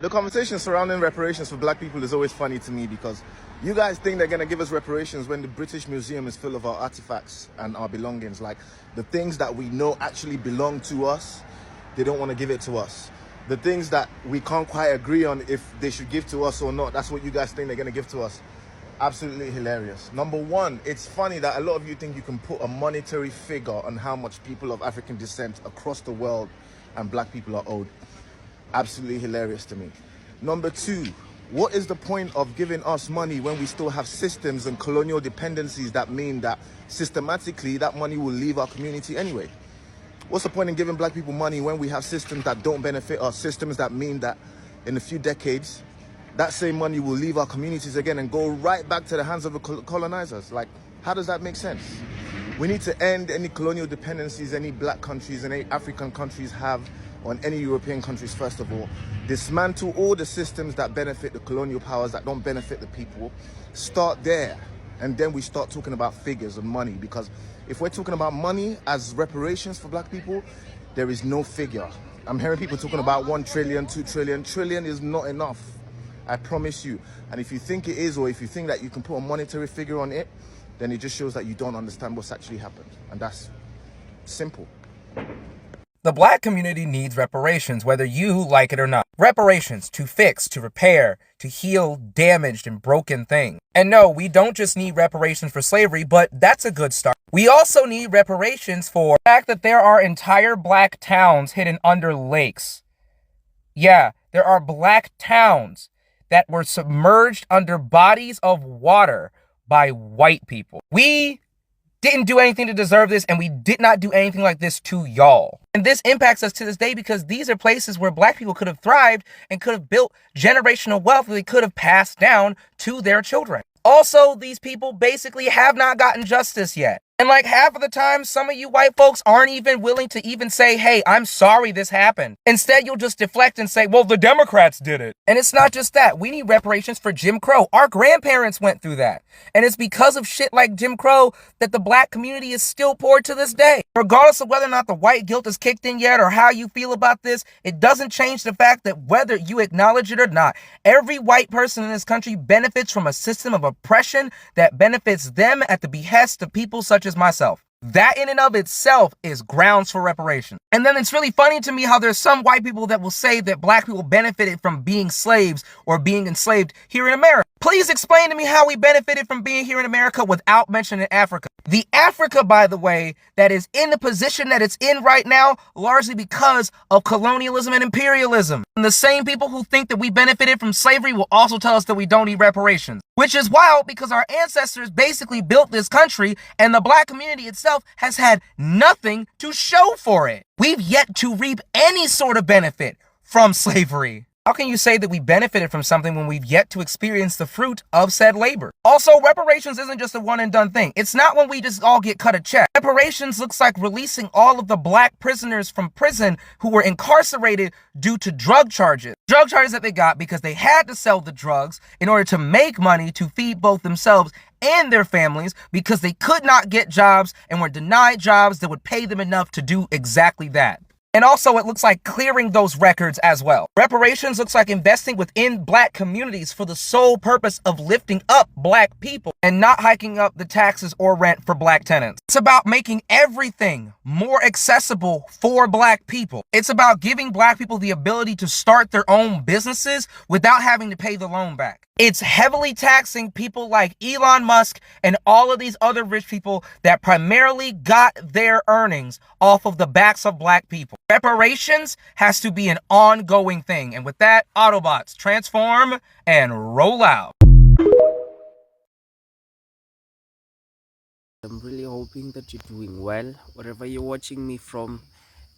The conversation surrounding reparations for black people is always funny to me because you guys think they're going to give us reparations when the British Museum is full of our artifacts and our belongings. Like the things that we know actually belong to us, they don't want to give it to us. The things that we can't quite agree on if they should give to us or not, that's what you guys think they're going to give to us. Absolutely hilarious. Number one, it's funny that a lot of you think you can put a monetary figure on how much people of African descent across the world and black people are owed. Absolutely hilarious to me. Number two, what is the point of giving us money when we still have systems and colonial dependencies that mean that systematically that money will leave our community anyway? What's the point in giving black people money when we have systems that don't benefit us, systems that mean that in a few decades, that same money will leave our communities again and go right back to the hands of the colonizers? Like, how does that make sense? We need to end any colonial dependencies any black countries and any African countries have on any European countries, first of all. Dismantle all the systems that benefit the colonial powers that don't benefit the people. Start there. And then we start talking about figures and money. Because if we're talking about money as reparations for black people, there is no figure. I'm hearing people talking about 1 trillion, 2 trillion. Trillion is not enough. I promise you. And if you think it is, or if you think that you can put a monetary figure on it, then it just shows that you don't understand what's actually happened. And that's simple. The black community needs reparations, whether you like it or not. Reparations to fix, to repair, to heal damaged and broken things. And no, we don't just need reparations for slavery, but that's a good start. We also need reparations for the fact that there are entire black towns hidden under lakes. Yeah, there are black towns that were submerged under bodies of water by white people. We didn't do anything to deserve this, and we did not do anything like this to y'all. And this impacts us to this day because these are places where black people could have thrived and could have built generational wealth that they could have passed down to their children. Also, these people basically have not gotten justice yet. And like half of the time, some of you white folks aren't even willing to even say, hey, I'm sorry this happened. Instead, you'll just deflect and say, well, the Democrats did it. And it's not just that. We need reparations for Jim Crow. Our grandparents went through that. And it's because of shit like Jim Crow that the black community is still poor to this day. Regardless of whether or not the white guilt is kicked in yet or how you feel about this, it doesn't change the fact that whether you acknowledge it or not, every white person in this country benefits from a system of oppression that benefits them at the behest of people such as myself. That in and of itself is grounds for reparation. And then it's really funny to me how there's some white people that will say that black people benefited from being slaves or being enslaved here in America. Please explain to me how we benefited from being here in America without mentioning Africa. The Africa, by the way, that is in the position that it's in right now, largely because of colonialism and imperialism. And the same people who think that we benefited from slavery will also tell us that we don't need reparations. Which is wild because our ancestors basically built this country and the black community itself has had nothing to show for it. We've yet to reap any sort of benefit from slavery. How can you say that we benefited from something when we've yet to experience the fruit of said labor? Also, reparations isn't just a one and done thing. It's not when we just all get cut a check. Reparations looks like releasing all of the black prisoners from prison who were incarcerated due to drug charges. Drug charges that they got because they had to sell the drugs in order to make money to feed both themselves and their families because they could not get jobs and were denied jobs that would pay them enough to do exactly that. And also, it looks like clearing those records as well. Reparations looks like investing within black communities for the sole purpose of lifting up black people and not hiking up the taxes or rent for black tenants. It's about making everything more accessible for black people. It's about giving black people the ability to start their own businesses without having to pay the loan back. It's heavily taxing people like Elon Musk and all of these other rich people that primarily got their earnings off of the backs of black people. Reparations has to be an ongoing thing. And with that, Autobots, transform and roll out. I'm really hoping that you're doing well wherever you're watching me from.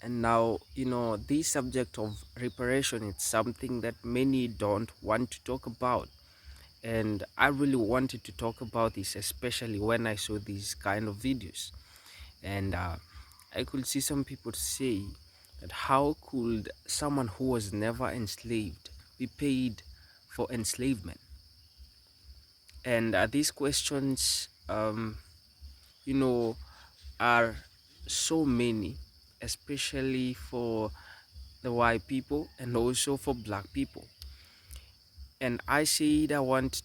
And now, this subject of reparation, it's something that many don't want to talk about. And I really wanted to talk about this, especially when I saw these kind of videos. And I could see some people say that how could someone who was never enslaved be paid for enslavement? And these questions, are so many, especially for the white people and also for black people. And I said I want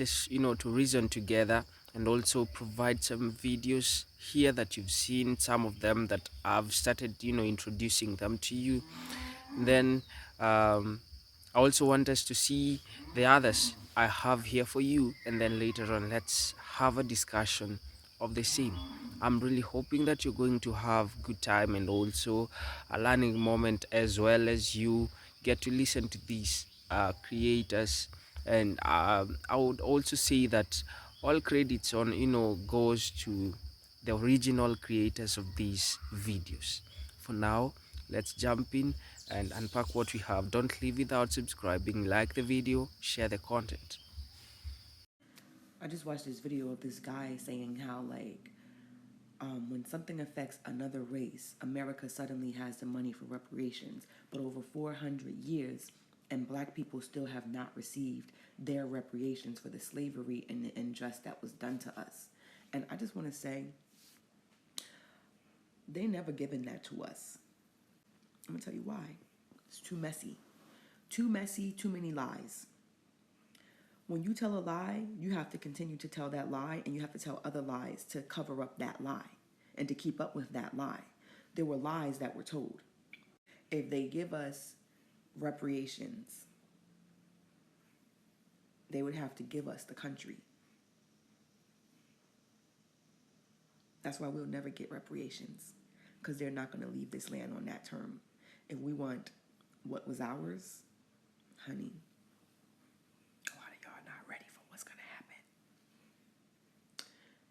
us, to reason together and also provide some videos here that you've seen, some of them that I've started, introducing them to you. Then I also want us to see the others I have here for you, and then later on let's have a discussion of the same. I'm really hoping that you're going to have good time and also a learning moment, as well as you get to listen to these creators. And I would also say that all credits on goes to the original creators of these videos. For now, let's jump in and unpack what we have. Don't leave without subscribing, like the video, share the content. I just watched this video of this guy saying how, like, when something affects another race, America suddenly has the money for reparations. But over 400 years, and black people still have not received their reparations for the slavery and the injustice that was done to us. And I just want to say, they never given that to us. I'm going to tell you why. It's too messy. Too messy, too many lies. When you tell a lie, you have to continue to tell that lie, and you have to tell other lies to cover up that lie and to keep up with that lie. There were lies that were told. If they give us reparations, they would have to give us the country. That's why we'll never get reparations, because they're not going to leave this land on that term. If we want what was ours, honey, a lot of y'all not ready for what's going to happen.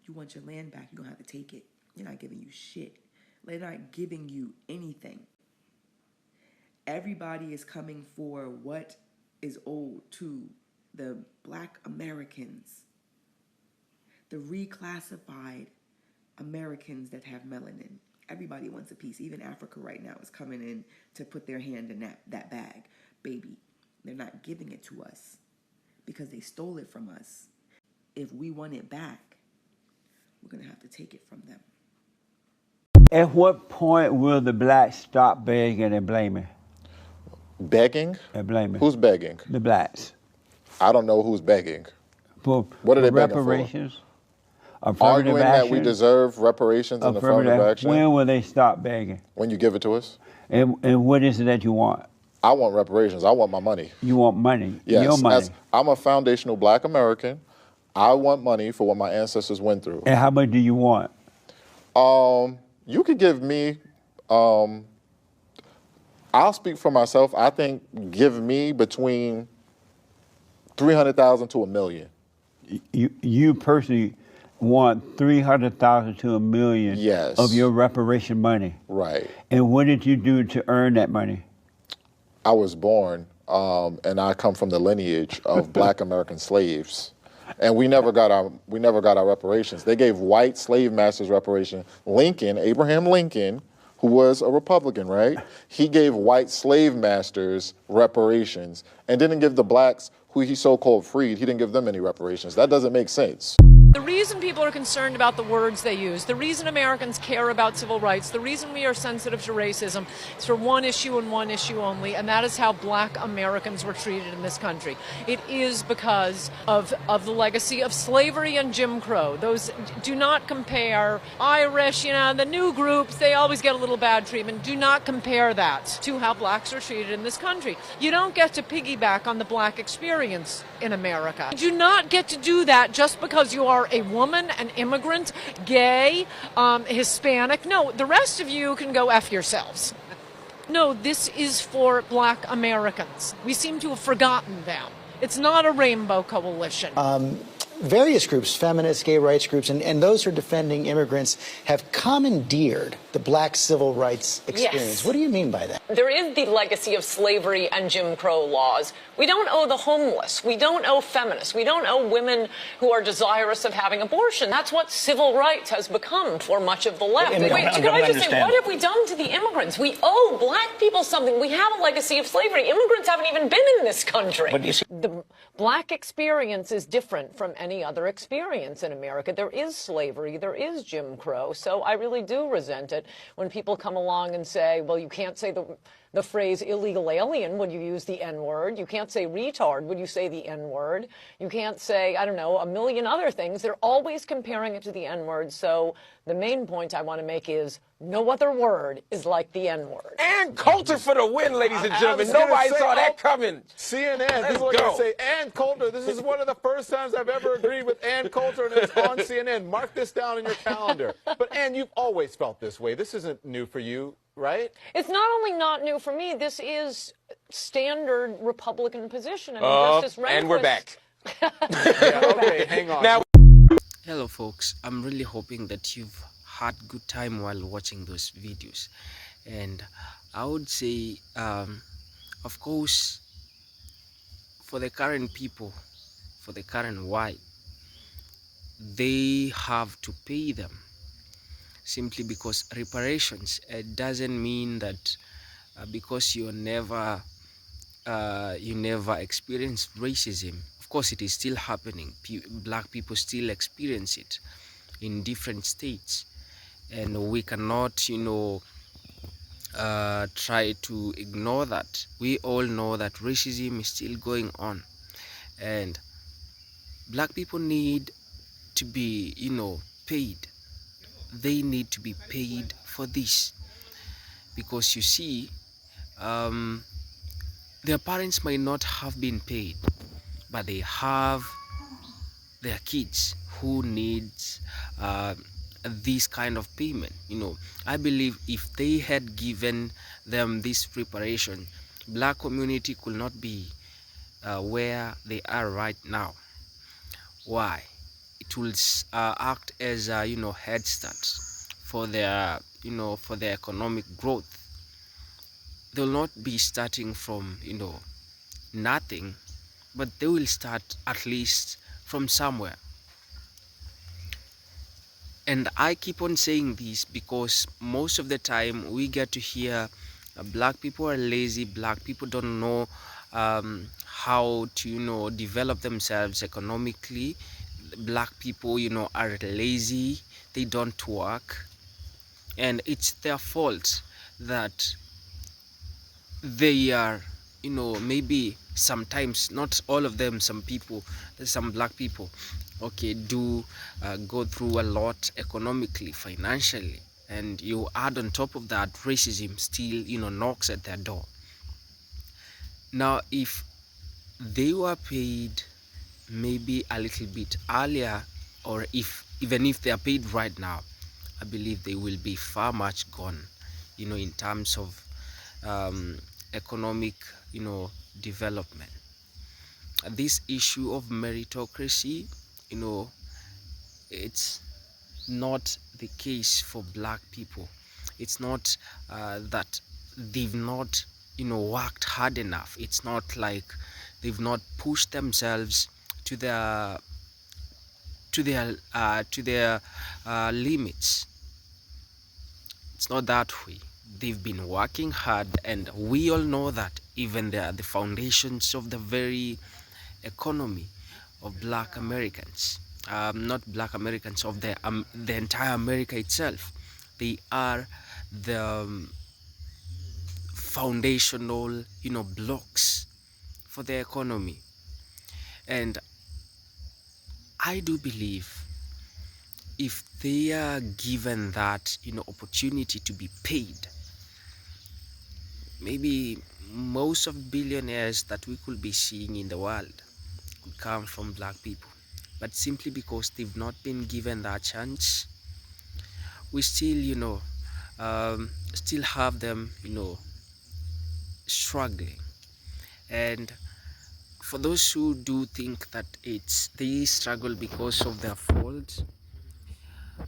You want your land back, you're going to have to take it. They're not giving you shit. They're not giving you anything. Everybody is coming for what is owed to the black Americans, the reclassified Americans that have melanin. Everybody wants a piece. Even Africa right now is coming in to put their hand in that bag. Baby, they're not giving it to us because they stole it from us. If we want it back, we're going to have to take it from them. At what point will the blacks stop begging and blaming? Begging? And blaming. Who's begging? The blacks. I don't know who's begging. For, What are they for begging for? reparations? Affirmative Arguing action, that we deserve reparations and affirmative action. When will they stop begging? When you give it to us. And what is it that you want? I want reparations. I want my money. You want money. Yes, Your money. I'm a foundational black American. I want money for what my ancestors went through. And how much do you want? You could give me, I'll speak for myself. I think give me between 300,000 to $1 million. You personally want 300,000 to $1 million Yes. of your reparation money. Right. And what did you do to earn that money? I was born, and I come from the lineage of black American slaves. And we never got our reparations. They gave white slave masters reparation. Abraham Lincoln, who was a Republican, right? He gave white slave masters reparations and didn't give the blacks who he so-called freed, he didn't give them any reparations. That doesn't make sense. The reason people are concerned about the words they use, the reason Americans care about civil rights, the reason we are sensitive to racism is for one issue and one issue only, and that is how black Americans were treated in this country. It is because of the legacy of slavery and Jim Crow. Those do not compare. Irish, the new groups, they always get a little bad treatment. Do not compare that to how blacks are treated in this country. You don't get to piggyback on the black experience in America. You do not get to do that just because you are a woman, an immigrant, gay, Hispanic. No, the rest of you can go F yourselves. No, this is for black Americans. We seem to have forgotten them. It's not a rainbow coalition. Various groups, feminist, gay rights groups, and those who are defending immigrants have commandeered the black civil rights experience. Yes. What do you mean by that? There is the legacy of slavery and Jim Crow laws. We don't owe the homeless. We don't owe feminists. We don't owe women who are desirous of having abortion. That's what civil rights has become for much of the left. Wait, can I just say, what have we done to the immigrants? We owe black people something. We have a legacy of slavery. Immigrants haven't even been in this country. The black experience is different from any other experience in America. There is slavery. There is Jim Crow. So I really do resent it when people come along and say, well, you can't say the phrase illegal alien when you use the N-word. You can't say retard when you say the N-word. You can't say, I don't know, a million other things. They're always comparing it to the N-word. So the main point I want to make is no other word is like the N-word. And Coulter for the win, ladies and I gentlemen. was gonna Nobody say, saw that oh, coming. CNN, Let's people are going go. to say, Ann Coulter, this is one of the first times I've ever agreed with Ann Coulter, and it's on CNN. Mark this down in your calendar. But, Ann, you've always felt this way. This isn't new for you, right? It's not only not new for me, this is standard Republican position. I mean, Justice Rehnquist... And we're back. Yeah, okay, hang on. Now, Hello folks, I'm really hoping that you've had good time while watching those videos, and I would say of course, for the current people, for the current white, they have to pay them simply because reparations. It doesn't mean that because you never experienced racism. Of course it is still happening. Black people still experience it in different states, and we cannot try to ignore that. We all know that racism is still going on, and black people need to be paid. They need to be paid for this, because you see, their parents might not have been paid, but they have their kids who needs this kind of payment. I believe if they had given them this preparation, black community could not be where they are right now. Why? It will act as a head start for their for their economic growth. They'll not be starting from nothing, but they will start at least from somewhere. And I keep on saying this because most of the time we get to hear black people are lazy, black people don't know how to develop themselves economically, black people are lazy, they don't work, and it's their fault that they are maybe sometimes, not all of them, some people, some black people, okay, do go through a lot economically, financially, and you add on top of that racism still knocks at their door. Now if they were paid maybe a little bit earlier, or even if they are paid right now, I believe they will be far much gone in terms of economic development. This issue of meritocracy, it's not the case for black people. It's not that they've not worked hard enough. It's not like they've not pushed themselves to their limits. It's not that way. They've been working hard, and we all know that even they are the foundations of the very economy of black Americans, not black Americans, of the entire America itself. They are the foundational blocks for the economy. And I do believe if they are given that opportunity to be paid, maybe most of billionaires that we could be seeing in the world could come from black people. But simply because they've not been given that chance, we still still have them struggling. And for those who do think that they struggle because of their fault,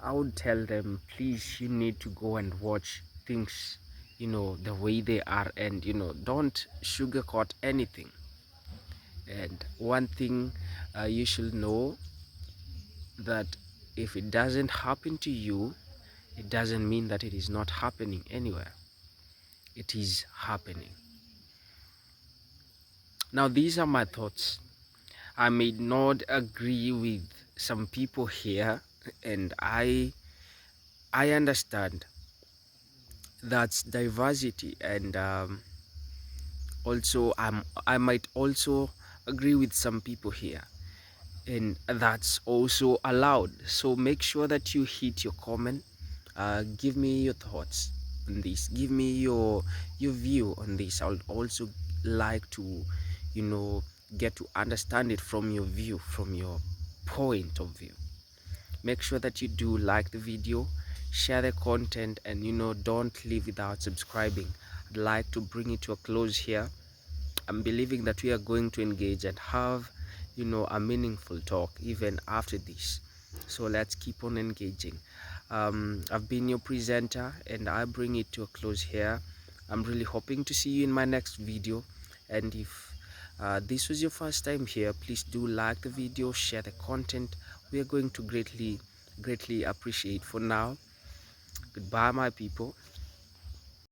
I would tell them, please, you need to go and watch things the way they are, and don't sugarcoat anything. And one thing you should know, that if it doesn't happen to you, it doesn't mean that it is not happening anywhere. It is happening. Now these are my thoughts. I may not agree with some people here, and I understand that's diversity, and Also, I might also agree with some people here, and that's also allowed. So make sure that you hit your comment. Give me your thoughts on this, give me your view on this. I would also like to, you know, get to understand it from your view, from your point of view. Make sure that you do like the video, share the content, and don't leave without subscribing. I'd like to bring it to a close here. I'm believing that we are going to engage and have a meaningful talk even after this. So let's keep on engaging. I've been your presenter and I bring it to a close here. I'm really hoping to see you in my next video, and if this was your first time here, please do like the video, share the content. We are going to greatly appreciate. For now, goodbye my people.